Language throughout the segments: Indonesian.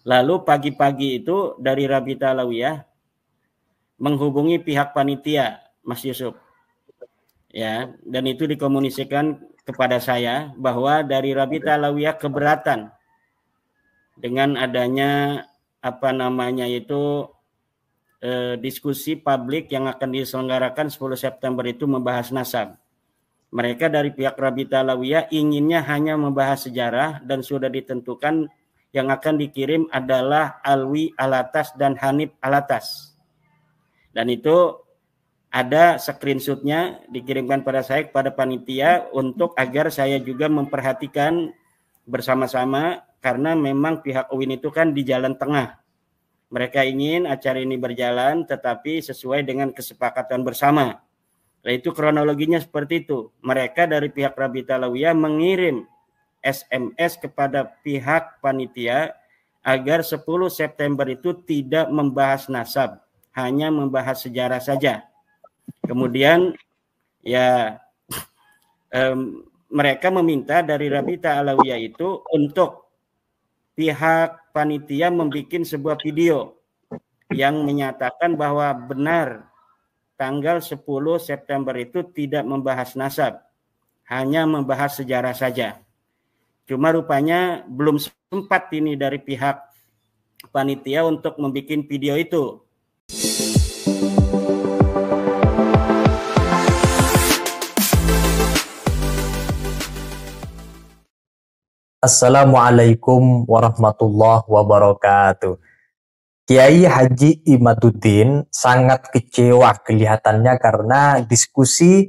Lalu pagi-pagi itu dari Rabita Alawiyah menghubungi pihak panitia, Mas Yusuf. Ya, dan itu dikomunikasikan kepada saya bahwa dari Rabita Alawiyah keberatan dengan adanya diskusi publik yang akan diselenggarakan 10 September itu membahas nasab. Mereka dari pihak Rabita Alawiyah inginnya hanya membahas sejarah dan sudah ditentukan yang akan dikirim adalah Alwi Alatas dan Hanif Alatas. Dan itu ada screenshotnya dikirimkan pada saya kepada panitia untuk agar saya juga memperhatikan bersama-sama karena memang pihak UIN itu kan di jalan tengah. Mereka ingin acara ini berjalan tetapi sesuai dengan kesepakatan bersama. Nah, itu kronologinya seperti itu. Mereka dari pihak Rabita Alawiyah mengirim SMS kepada pihak panitia agar 10 September itu tidak membahas nasab, hanya membahas sejarah saja. Kemudian ya mereka meminta dari Rabita Alawiyah itu untuk pihak panitia membuat sebuah video yang menyatakan bahwa benar tanggal 10 September itu tidak membahas nasab, hanya membahas sejarah saja. Cuma rupanya belum sempat ini dari pihak panitia untuk membuat video itu. Assalamualaikum warahmatullahi wabarakatuh. Kiai Haji Imaduddin sangat kecewa kelihatannya karena diskusi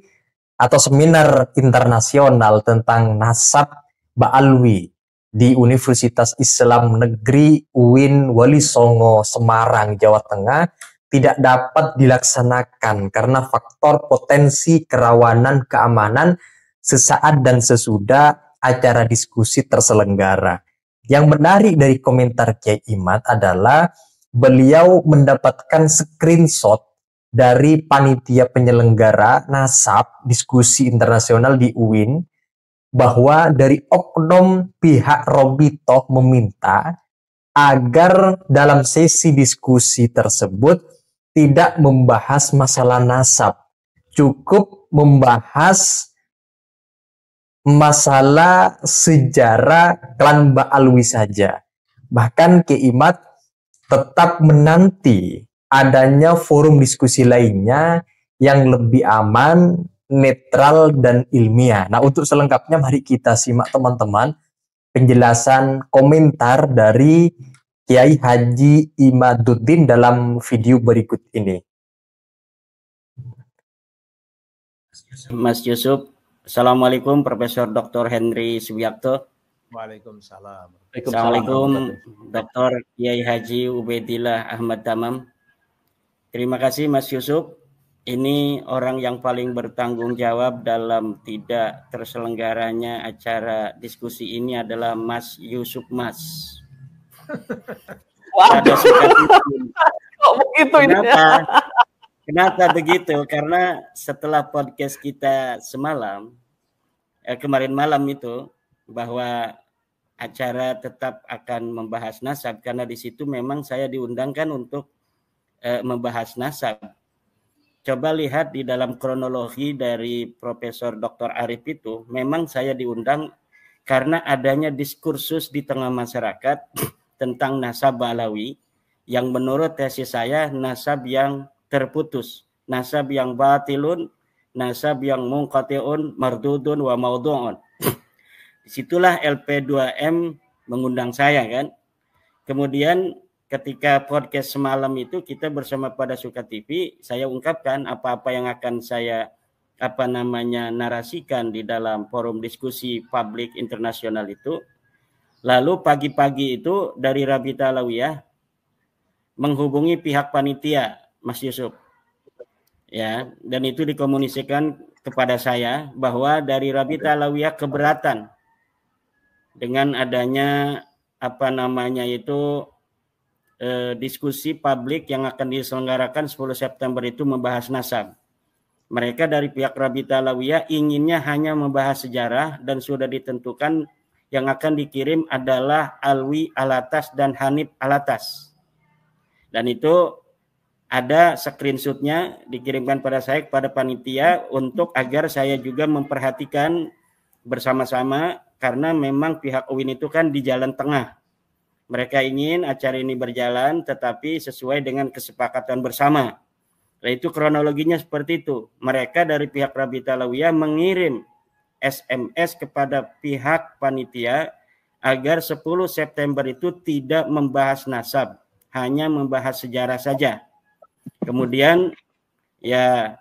atau seminar internasional tentang nasab Ba'alwi di Universitas Islam Negeri UIN Wali Songo, Semarang, Jawa Tengah tidak dapat dilaksanakan karena faktor potensi kerawanan keamanan sesaat dan sesudah acara diskusi terselenggara. Yang menarik dari komentar Kiai Imad adalah beliau mendapatkan screenshot dari panitia penyelenggara nasab diskusi internasional di UIN bahwa dari oknum pihak Robitoh meminta agar dalam sesi diskusi tersebut tidak membahas masalah nasab, cukup membahas masalah sejarah klan Ba'alwi saja. Bahkan Kiai Imad tetap menanti adanya forum diskusi lainnya yang lebih aman, netral, dan ilmiah. Nah, untuk selengkapnya mari kita simak teman-teman penjelasan komentar dari Kiai Haji Imaduddin dalam video berikut ini. Mas Yusuf, Assalamualaikum Profesor Dr. Henry Subiakto. Waalaikumsalam. Assalamualaikum Dr. Kiai Haji Ubaidillah Ahmad Tamam. Terima kasih Mas Yusuf. Ini orang yang paling bertanggung jawab dalam tidak terselenggaranya acara diskusi ini adalah Mas Yusuf Mas. Ada kok begitu ini? Kenapa begitu? Karena setelah podcast kita semalam, kemarin malam itu, bahwa acara tetap akan membahas nasab, karena di situ memang saya diundangkan untuk membahas nasab. Coba lihat di dalam kronologi dari Profesor Dr. Arif itu, memang saya diundang karena adanya diskursus di tengah masyarakat tentang nasab Ba'alawi, yang menurut tesis saya nasab yang terputus, nasab yang batilun, nasab yang munqati'un, mardudun wa maudhu'un. Disitulah LP2M mengundang saya kan. Kemudian ketika podcast semalam itu kita bersama pada Suka TV, saya ungkapkan apa-apa yang akan saya narasikan di dalam forum diskusi publik internasional itu. Lalu pagi-pagi itu dari Rabita Alawiyah menghubungi pihak panitia, Mas Yusuf. Ya, dan itu dikomunikasikan kepada saya bahwa dari Rabita Alawiyah keberatan dengan adanya diskusi publik yang akan diselenggarakan 10 September itu membahas nasab. Mereka dari pihak Rabita Alawiyah inginnya hanya membahas sejarah dan sudah ditentukan yang akan dikirim adalah Alwi Alatas dan Hanif Alatas. Dan itu ada screenshotnya dikirimkan pada saya, kepada panitia, untuk agar saya juga memperhatikan bersama-sama, karena memang pihak UIN itu kan di jalan tengah. Mereka ingin acara ini berjalan tetapi sesuai dengan kesepakatan bersama. Nah, itu kronologinya seperti itu. Mereka dari pihak Rabita Alawiyah mengirim SMS kepada pihak panitia agar 10 September itu tidak membahas nasab, hanya membahas sejarah saja. Kemudian ya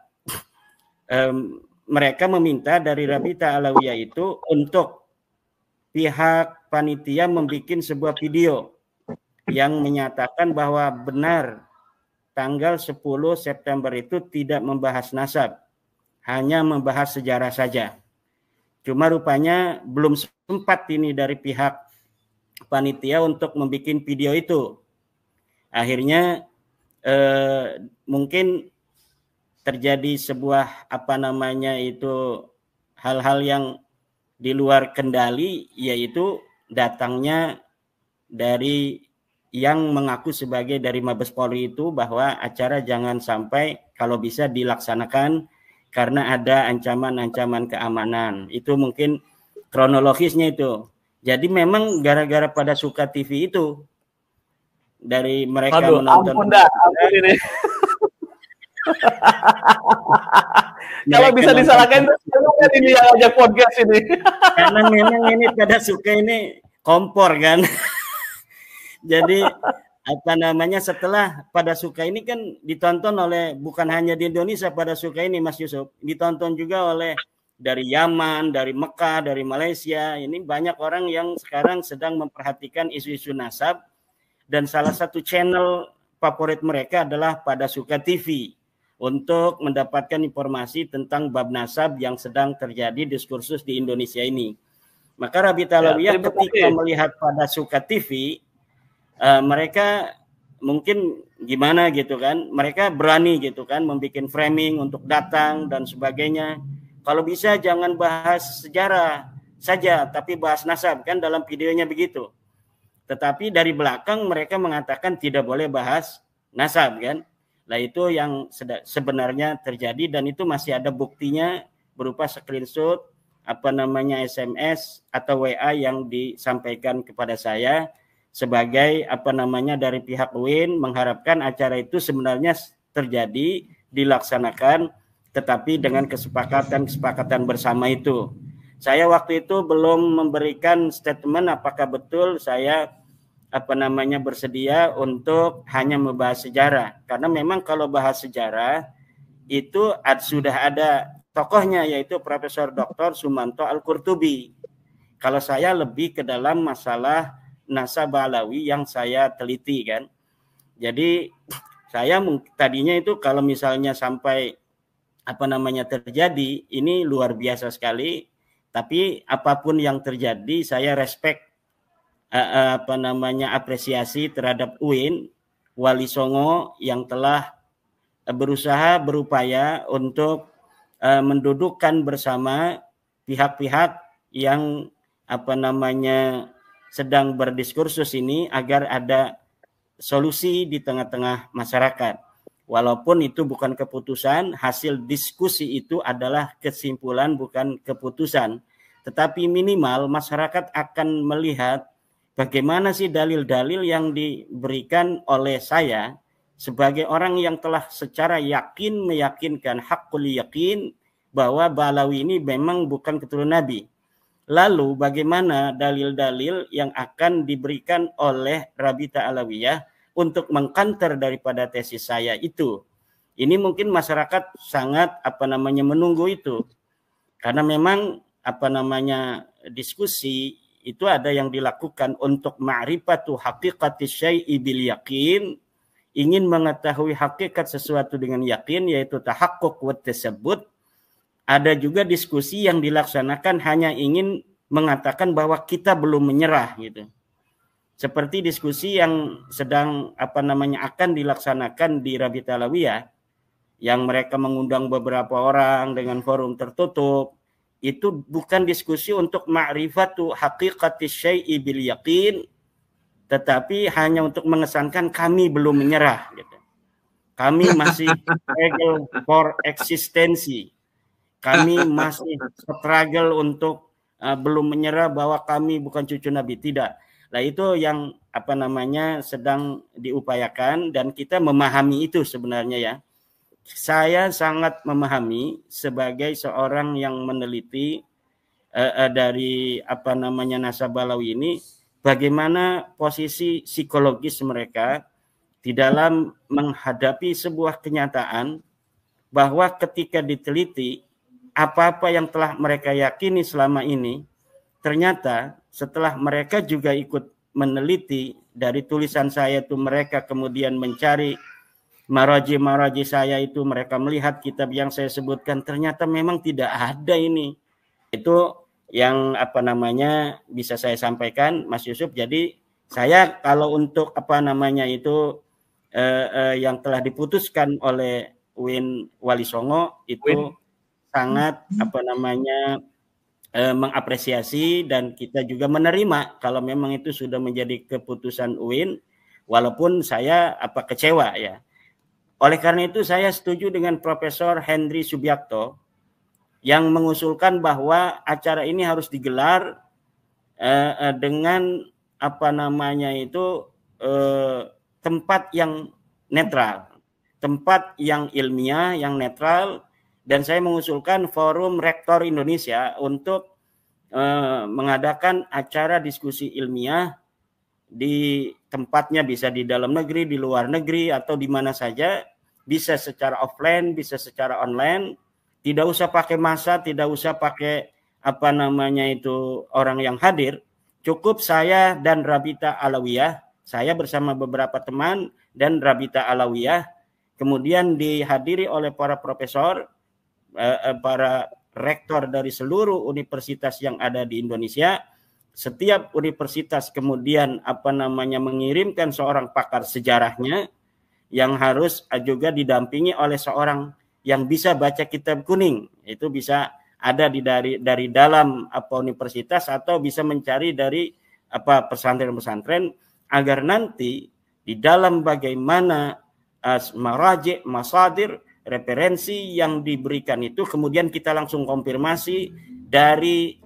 mereka meminta dari Rabita Alawiyah itu untuk pihak panitia membuat sebuah video yang menyatakan bahwa benar tanggal 10 September itu tidak membahas nasab, hanya membahas sejarah saja. Cuma rupanya belum sempat ini dari pihak panitia untuk membuat video itu. Akhirnya mungkin terjadi sebuah hal-hal yang di luar kendali, yaitu datangnya dari yang mengaku sebagai dari Mabes Polri itu bahwa acara jangan sampai kalau bisa dilaksanakan karena ada ancaman-ancaman keamanan. Itu mungkin kronologisnya itu. Jadi memang gara-gara pada suka TV itu dari mereka menonton. Ampun ini. Kalau bisa disalahkan ini yang ajak podcast ini. Karena memang ini pada suka ini kompor kan. Jadi setelah pada suka ini kan ditonton oleh bukan hanya di Indonesia, pada suka ini Mas Yusuf, ditonton juga oleh dari Yaman, dari Mekah, dari Malaysia. Ini banyak orang yang sekarang sedang memperhatikan isu-isu nasab, dan salah satu channel favorit mereka adalah Pada Suka TV untuk mendapatkan informasi tentang bab nasab yang sedang terjadi diskursus di Indonesia ini. Maka Rabita Alawiyah ketika melihat Pada Suka TV, mereka mungkin gimana gitu kan, mereka berani gitu kan membuat framing untuk datang dan sebagainya. Kalau bisa jangan bahas sejarah saja, tapi bahas nasab, kan dalam videonya begitu. Tetapi dari belakang mereka mengatakan tidak boleh bahas nasab kan. Nah itu yang sebenarnya terjadi, dan itu masih ada buktinya berupa screenshot SMS atau WA yang disampaikan kepada saya sebagai dari pihak UIN mengharapkan acara itu sebenarnya terjadi, dilaksanakan, tetapi dengan kesepakatan bersama itu. Saya waktu itu belum memberikan statement apakah betul saya bersedia untuk hanya membahas sejarah, karena memang kalau bahas sejarah itu sudah ada tokohnya, yaitu Profesor Dr. Sumanto Al-Qurtubi. Kalau saya lebih ke dalam masalah nasab Alawi yang saya teliti kan. Jadi saya tadinya itu kalau misalnya sampai terjadi, ini luar biasa sekali. Tapi apapun yang terjadi, saya respect apresiasi terhadap UIN Wali Songo yang telah berupaya untuk mendudukkan bersama pihak-pihak yang sedang berdiskursus ini agar ada solusi di tengah-tengah masyarakat. Walaupun itu bukan keputusan, hasil diskusi itu adalah kesimpulan bukan keputusan. Tetapi minimal masyarakat akan melihat bagaimana sih dalil-dalil yang diberikan oleh saya sebagai orang yang telah secara meyakinkan hakul yakin bahwa Ba'alawi ini memang bukan keturunan Nabi. Lalu bagaimana dalil-dalil yang akan diberikan oleh Rabita Alawiyah untuk mengkanter daripada tesis saya itu? Ini mungkin masyarakat sangat menunggu itu. Karena memang diskusi itu ada yang dilakukan untuk ma'rifatu haqiqati syai'i bil yakin, ingin mengetahui hakikat sesuatu dengan yakin, yaitu tahaqquq wa tasabbut. Ada juga diskusi yang dilaksanakan hanya ingin mengatakan bahwa kita belum menyerah gitu. Seperti diskusi yang sedang akan dilaksanakan di Rabita Alawiyah, yang mereka mengundang beberapa orang dengan forum tertutup. itu bukan diskusi untuk ma'rifatu haqiqati syai'i bil yaqin, tetapi hanya untuk mengesankan kami belum menyerah gitu. Kami masih struggle for eksistensi. Kami masih struggle untuk belum menyerah bahwa kami bukan cucu Nabi. Tidak. Nah, itu yang sedang diupayakan, dan kita memahami itu sebenarnya ya. Saya sangat memahami sebagai seorang yang meneliti dari Nasabalawi ini, bagaimana posisi psikologis mereka di dalam menghadapi sebuah kenyataan bahwa ketika diteliti apa-apa yang telah mereka yakini selama ini, ternyata setelah mereka juga ikut meneliti dari tulisan saya itu, mereka kemudian mencari maraji saya itu, mereka melihat kitab yang saya sebutkan, ternyata memang tidak ada ini. Itu yang bisa saya sampaikan, Mas Yusuf. Jadi saya kalau untuk yang telah diputuskan oleh UIN Wali Songo itu sangat mengapresiasi, dan kita juga menerima kalau memang itu sudah menjadi keputusan UIN, walaupun saya kecewa ya. Oleh karena itu saya setuju dengan Profesor Henry Subiakto yang mengusulkan bahwa acara ini harus digelar dengan tempat yang netral, tempat yang ilmiah, yang netral, dan saya mengusulkan Forum Rektor Indonesia untuk mengadakan acara diskusi ilmiah di tempatnya, bisa di dalam negeri, di luar negeri, atau di mana saja, bisa secara offline, bisa secara online, tidak usah pakai massa, tidak usah pakai orang yang hadir, cukup saya dan Rabita Alawiyah, saya bersama beberapa teman dan Rabita Alawiyah, kemudian dihadiri oleh para profesor, para rektor dari seluruh universitas yang ada di Indonesia. Setiap universitas kemudian mengirimkan seorang pakar sejarahnya yang harus juga didampingi oleh seorang yang bisa baca kitab kuning. Itu bisa ada dari dalam universitas, atau bisa mencari dari pesantren-pesantren, agar nanti di dalam bagaimana maraji, masadir, referensi yang diberikan itu kemudian kita langsung konfirmasi dari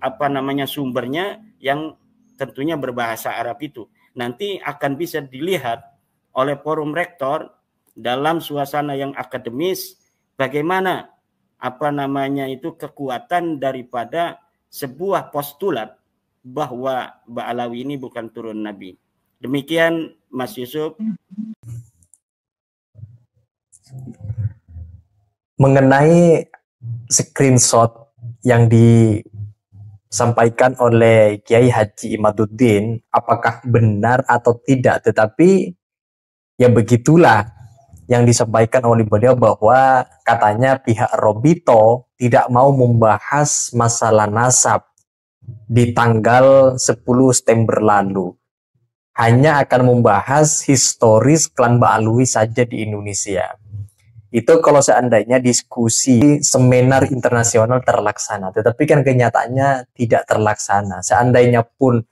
sumbernya yang tentunya berbahasa Arab itu. Nanti akan bisa dilihat oleh forum rektor dalam suasana yang akademis bagaimana kekuatan daripada sebuah postulat bahwa Ba'alawi ini bukan turun Nabi. Demikian Mas Yusuf. Mengenai screenshot yang disampaikan oleh Kiai Haji Imaduddin, apakah benar atau tidak, tetapi ya begitulah yang disampaikan oleh beliau, bahwa katanya pihak Robito tidak mau membahas masalah nasab di tanggal 10 September lalu, hanya akan membahas historis klan Ba'alwi saja di Indonesia. Itu kalau seandainya diskusi seminar internasional terlaksana, tetapi kan kenyataannya tidak terlaksana. Seandainya pun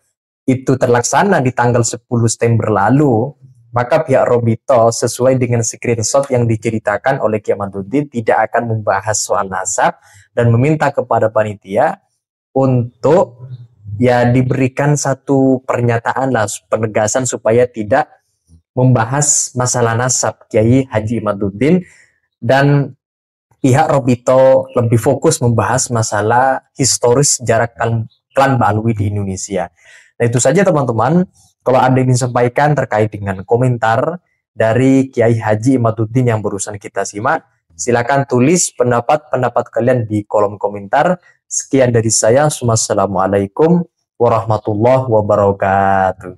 itu terlaksana di tanggal 10 September lalu, maka pihak Robito sesuai dengan screenshot yang diceritakan oleh Kiai Imaduddin tidak akan membahas soal nasab, dan meminta kepada panitia untuk ya diberikan satu pernyataan lah, penegasan supaya tidak membahas masalah nasab Kiai Haji Imaduddin, dan pihak Robito lebih fokus membahas masalah historis sejarah klan Ba'alwi di Indonesia. Nah, itu saja teman-teman. Kalau ada yang disampaikan terkait dengan komentar dari Kiai Haji Imaduddin yang barusan kita simak, silakan tulis pendapat kalian di kolom komentar. Sekian dari saya. Wassalamualaikum warahmatullahi wabarakatuh.